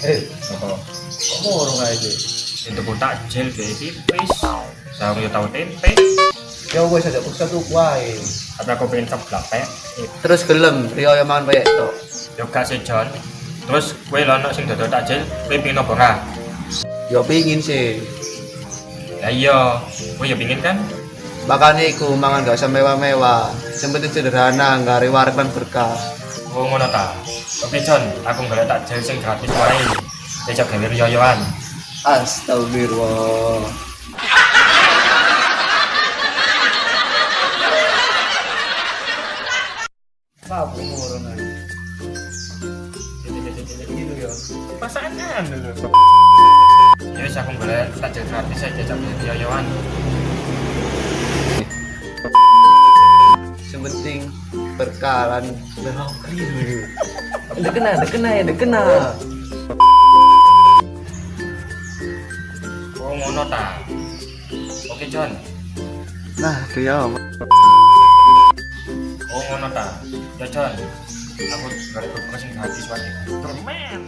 Oh, Kok ngono kae iki? itu ku takjil kayak tipis. Saya yo tahu tempe, Ya wis aja paksa tuku wae. tapi aku pengen keblak pek. Terus gelem riyo yo mangan peyek tok. Yo gak sih Jon. Terus kue lono sing dodol takjil, kue pengen apa ora? Yo pingin sih. Ya iya, kue yo pingin kan? Makanya iku mangan gak usah mewah-mewah. Yang penting sederhana, nggak wareg lan berkah. Oh ngono ta. Oke Jon, aku golek takjil sing gratis wae. Diajak gawe riyo-riyoan. Astagfirullah. Apa ngono ae? Gitu ya. Pasangan dulu. Ya wis aku golek takjil gratis aja diajak gawe riyo-riyoan. Yang penting berkah lan berhoki dulu. Dekena. Oh ngono ta. Oke Jon. Nah, itu ya. Oh ngono ta. Ya Jon. Aku golek buku sing gratis wae. Permen.